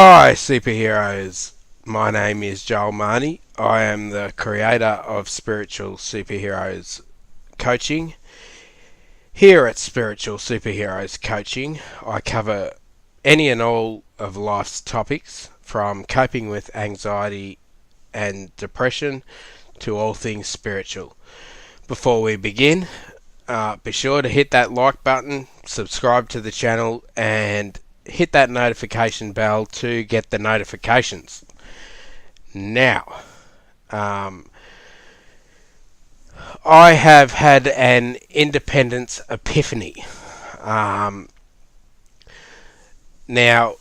Hi, superheroes. My name is Joel Mahony. I am the creator of Spiritual Superheroes Coaching. Here at Spiritual Superheroes Coaching, I cover any and all of life's topics, from coping with anxiety and depression to all things spiritual. Before we begin, be sure to hit that like button, subscribe to the channel, and hit that notification bell to get the notifications. Now, I have had an independence epiphany. Um, Now,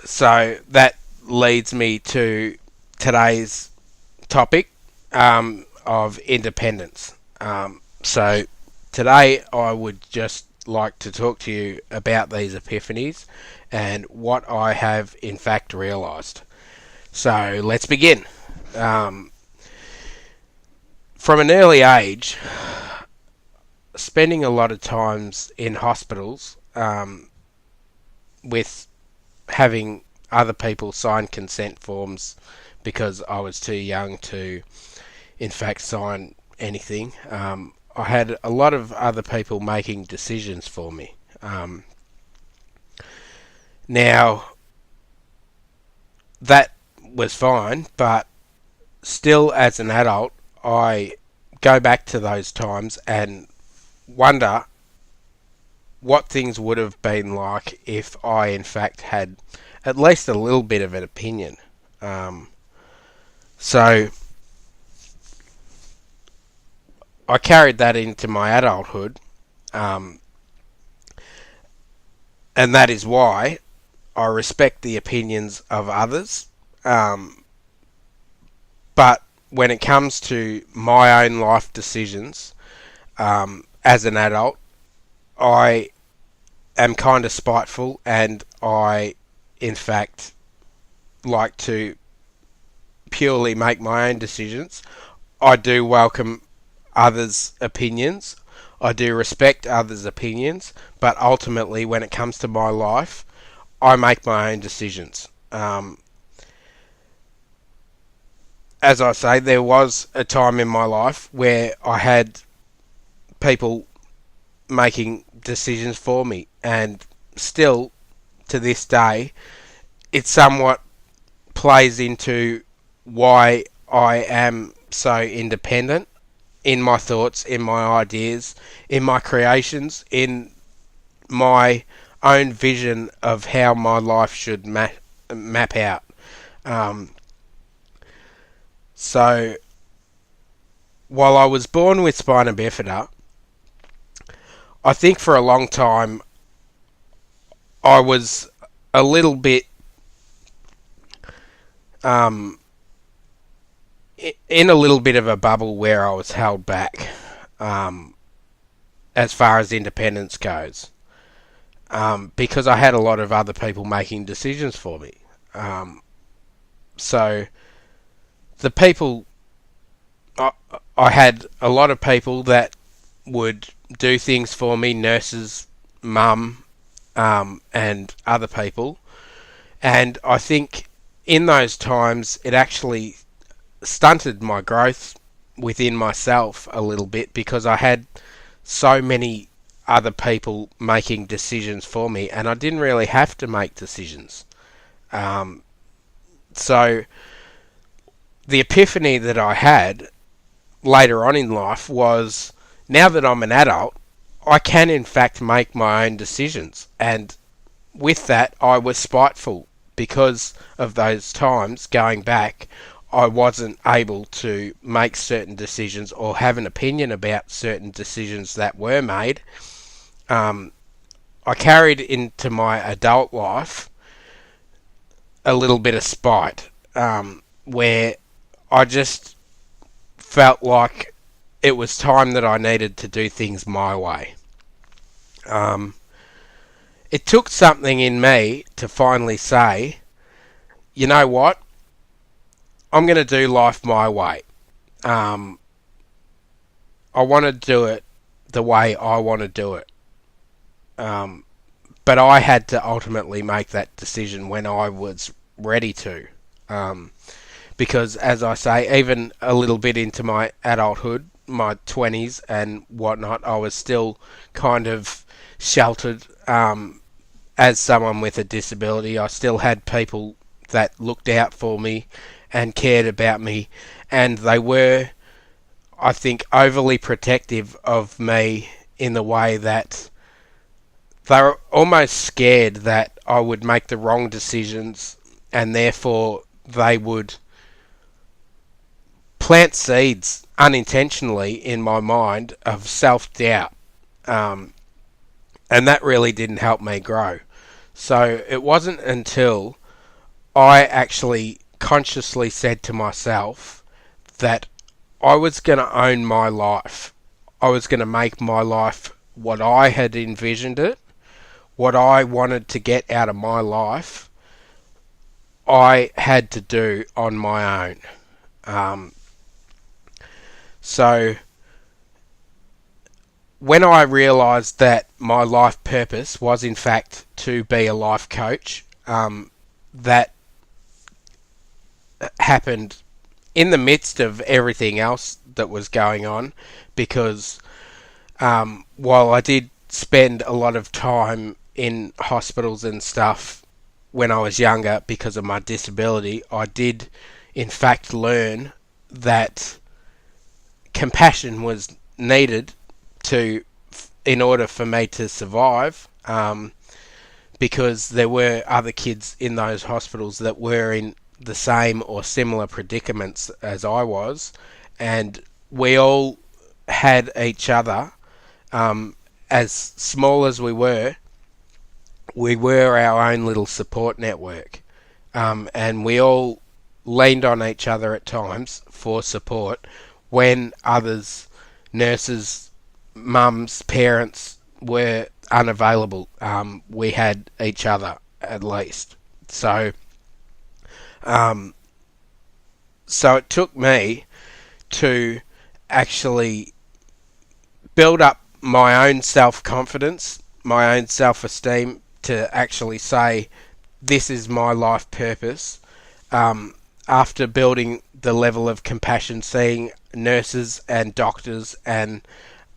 so that leads me to today's topic of independence. So today I would just like to talk to you about these epiphanies and what I have in fact realised. So let's begin. Um, from an early age, spending a lot of times in hospitals with having other people sign consent forms because I was too young to, in fact, sign anything. I had a lot of other people making decisions for me. Now, that was fine, but still, as an adult, I go back to those times and wonder what things would have been like if I, in fact, had at least a little bit of an opinion. So I carried that into my adulthood, um, and that is why I respect the opinions of others. But when it comes to my own life decisions, as an adult, I am kind of spiteful, and I, in fact, like to purely make my own decisions. I do welcome others' opinions. I do respect others' opinions, but ultimately, when it comes to my life, I make my own decisions. As I say, there was a time in my life where I had people making decisions for me, and still to this day, it somewhat plays into why I am so independent in my thoughts, in my ideas, in my creations, in my own vision of how my life should map out. Um, so, while I was born with Spina Bifida, I think for a long time I was a little bit um, in a little bit of a bubble where I was held back um, as far as independence goes, because I had a lot of other people making decisions for me. Um, so the people, I, I had a lot of people that would do things for me, nurses, mum, and other people. And I think in those times it actually stunted my growth within myself a little bit, because I had so many other people making decisions for me, and I didn't really have to make decisions. Um, so the epiphany that I had later on in life was, now that I'm an adult, I can in fact make my own decisions. And with that, I was spiteful because of those times going back. I wasn't able to make certain decisions or have an opinion about certain decisions that were made. I carried into my adult life a little bit of spite, where I just felt like it was time that I needed to do things my way. Um, it took something in me to finally say, you know what, I'm going to do life my way. Um, I want to do it the way I want to do it. Um, but I had to ultimately make that decision when I was ready to. Um, because, as I say, even a little bit into my adulthood, my 20s and whatnot, I was still kind of sheltered as someone with a disability. I still had people that looked out for me and cared about me, and they were, I think, overly protective of me in the way that they were almost scared that I would make the wrong decisions, and therefore they would plant seeds unintentionally in my mind of self-doubt. Um, and that really didn't help me grow. So it wasn't until I actually consciously said to myself that I was going to own my life. I was going to make my life what I had envisioned it, what I wanted to get out of my life, I had to do on my own. Um, so when I realised that my life purpose was in fact to be a life coach, that happened in the midst of everything else that was going on, because while I did spend a lot of time in hospitals and stuff when I was younger because of my disability, I did in fact learn that compassion was needed to in order for me to survive, because there were other kids in those hospitals that were in the same or similar predicaments as I was, and we all had each other. As small as we were our own little support network, and we all leaned on each other at times for support when others, nurses, mums, parents, were unavailable. We had each other at least. Um, so it took me to actually build up my own self-confidence, my own self-esteem, to actually say, this is my life purpose. After building the level of compassion, seeing nurses and doctors and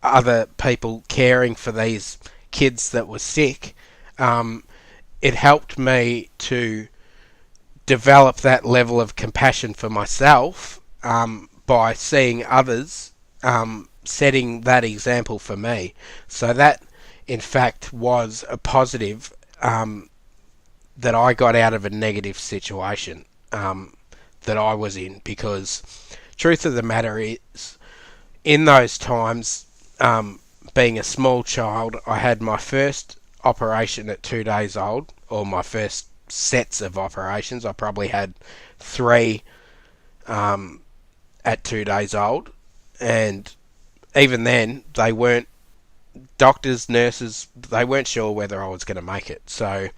other people caring for these kids that were sick, it helped me to develop that level of compassion for myself, by seeing others setting that example for me. So that, in fact, was a positive, that I got out of a negative situation that I was in, because truth of the matter is, in those times, being a small child, I had my first operation at 2 days old, or my first sets of operations. I probably had 3 at 2 days old, and even then, they weren't, doctors, nurses, they weren't sure whether I was going to make it. So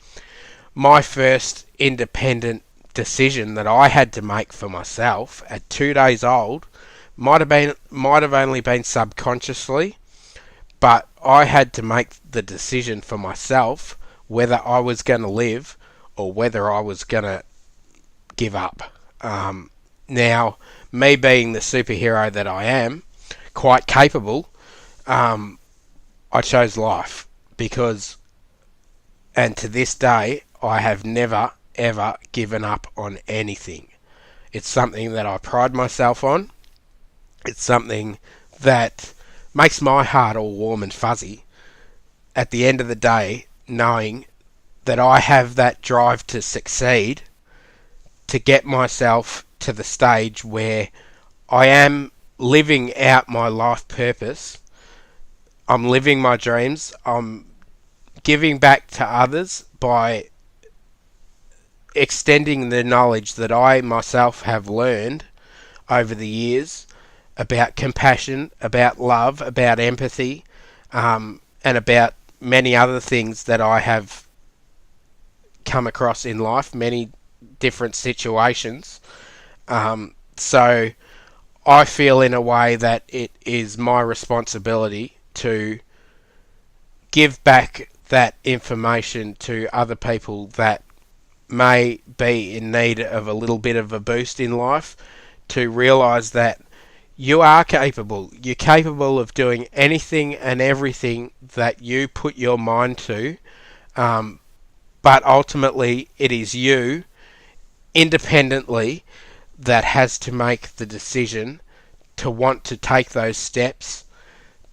my first independent decision that I had to make for myself at 2 days old might have only been subconsciously, but I had to make the decision for myself whether I was going to live or whether I was going to give up. Now, me being the superhero that I am, quite capable, I chose life, because, and to this day, I have never ever given up on anything. It's something that I pride myself on. It's something that makes my heart all warm and fuzzy at the end of the day, knowing that I have that drive to succeed, to get myself to the stage where I am living out my life purpose. I'm living my dreams. I'm giving back to others by extending the knowledge that I myself have learned over the years about compassion, about love, about empathy, and about many other things that I have come across in life, many different situations. So I feel in a way that it is my responsibility to give back that information to other people that may be in need of a little bit of a boost in life, to realize that you are capable. You're capable of doing anything and everything that you put your mind to, but ultimately it is you independently that has to make the decision to want to take those steps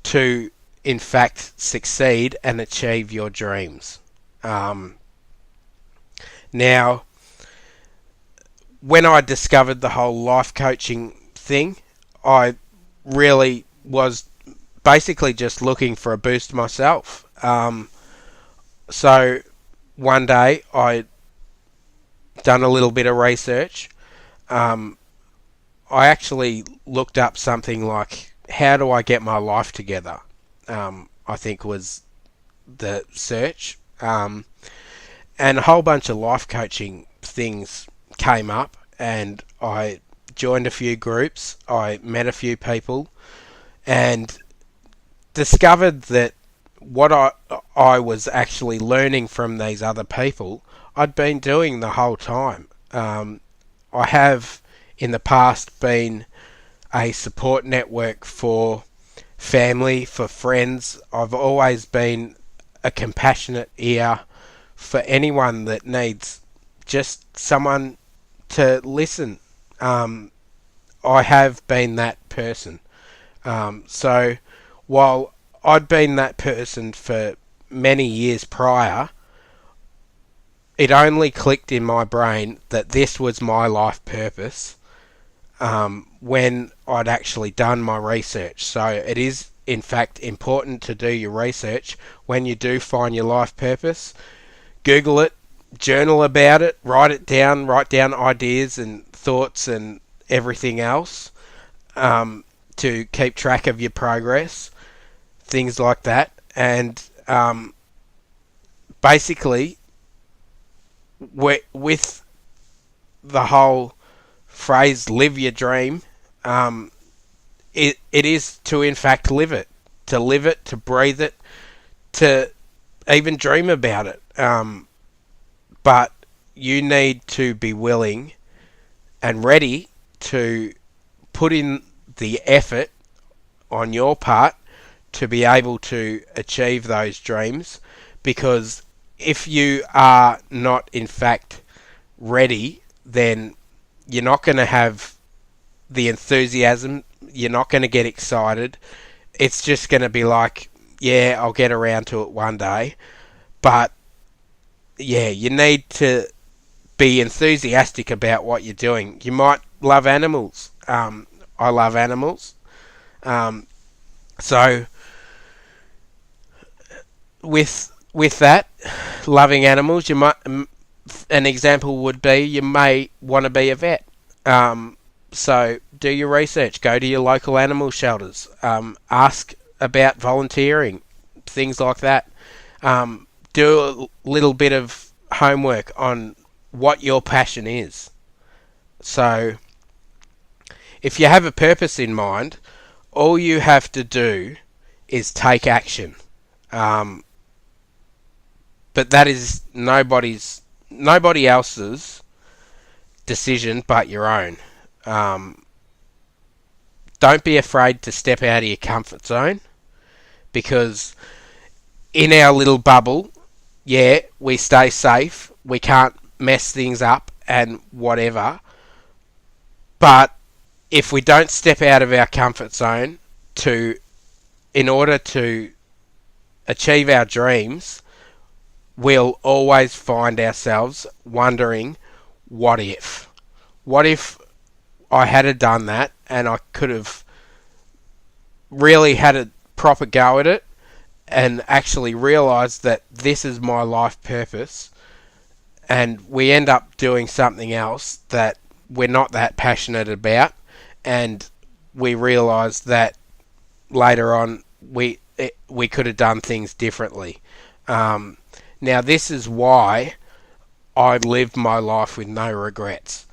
to in fact succeed and achieve your dreams. Now, when I discovered the whole life coaching thing, I really was basically just looking for a boost myself. So one day I done a little bit of research. I actually looked up something like, how do I get my life together? I think was the search. And a whole bunch of life coaching things came up, and I joined a few groups. I met a few people and discovered that what I was actually learning from these other people, I'd been doing the whole time. I have in the past been a support network for family, for friends. I've always been a compassionate ear for anyone that needs just someone to listen. I have been that person. So while I'd been that person for many years prior, it only clicked in my brain that this was my life purpose when I'd actually done my research. So it is in fact important to do your research when you do find your life purpose. Google it, journal about it, write down ideas and thoughts and everything else, to keep track of your progress, things like that. And basically, with the whole phrase "live your dream," it is to in fact live it, to breathe it, to even dream about it. But you need to be willing and ready to put in the effort on your part to be able to achieve those dreams, because if you are not in fact ready, then you're not going to have the enthusiasm, you're not going to get excited. It's just going to be like, yeah, I'll get around to it one day. But yeah, you need to be enthusiastic about what you're doing. You might love animals. I love animals. So with that, loving animals, you might, an example would be, you may want to be a vet. So do your research. Go to your local animal shelters. Ask about volunteering, things like that. Do a little bit of homework on what your passion is. So if you have a purpose in mind, all you have to do is take action. But that is nobody else's decision but your own. Don't be afraid to step out of your comfort zone, because in our little bubble, yeah, we stay safe. We can't mess things up and whatever. But if we don't step out of our comfort zone in order to achieve our dreams, we'll always find ourselves wondering, what if? What if I had done that and I could have really had a proper go at it and actually realised that this is my life purpose, and we end up doing something else that we're not that passionate about, and we realise that later on we could have done things differently. Now this is why I lived my life with no regrets.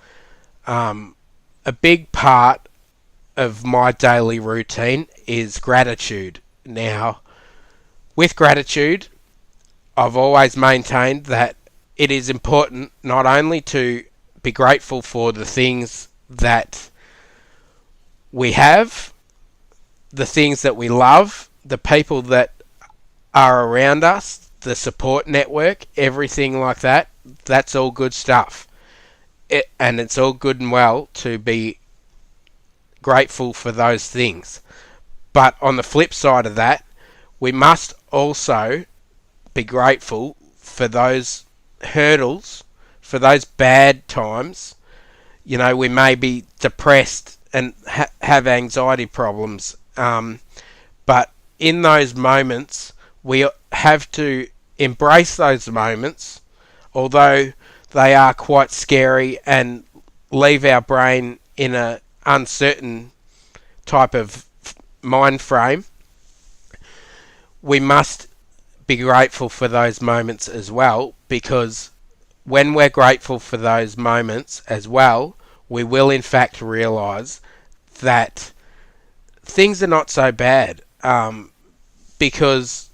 A big part of my daily routine is gratitude. Now, with gratitude, I've always maintained that it is important not only to be grateful for the things that we have, the things that we love, the people that are around us, the support network, everything like that. That's all good stuff. And it's all good and well to be grateful for those things. But on the flip side of that, we must also be grateful for those hurdles, for those bad times. You know, we may be depressed and have anxiety problems, but in those moments, we have to embrace those moments, although they are quite scary and leave our brain in an uncertain type of mind frame. We must be grateful for those moments as well, because when we're grateful for those moments as well, we will in fact realise that things are not so bad. Because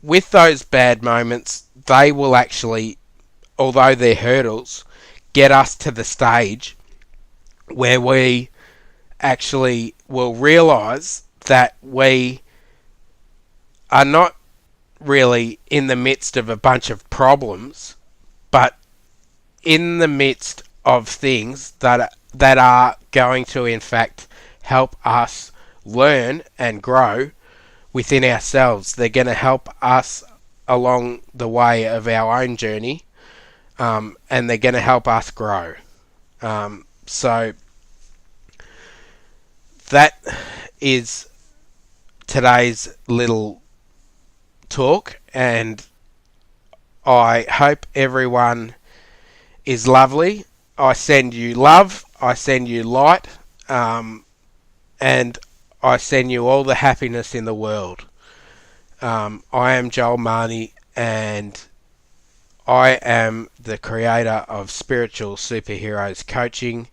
with those bad moments, they will actually, although they're hurdles, get us to the stage where we actually will realise that we are not really in the midst of a bunch of problems, but in the midst of things that are going to in fact help us learn and grow within ourselves. They're going to help us along the way of our own journey, and they're going to help us grow. So that is today's little talk, and I hope everyone is lovely. I send you love, I send you light, and I send you all the happiness in the world. I am Joel Mahony, and I am the creator of Spiritual Superheroes Coaching,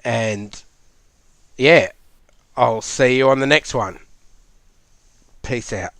and yeah, I'll see you on the next one. Peace out.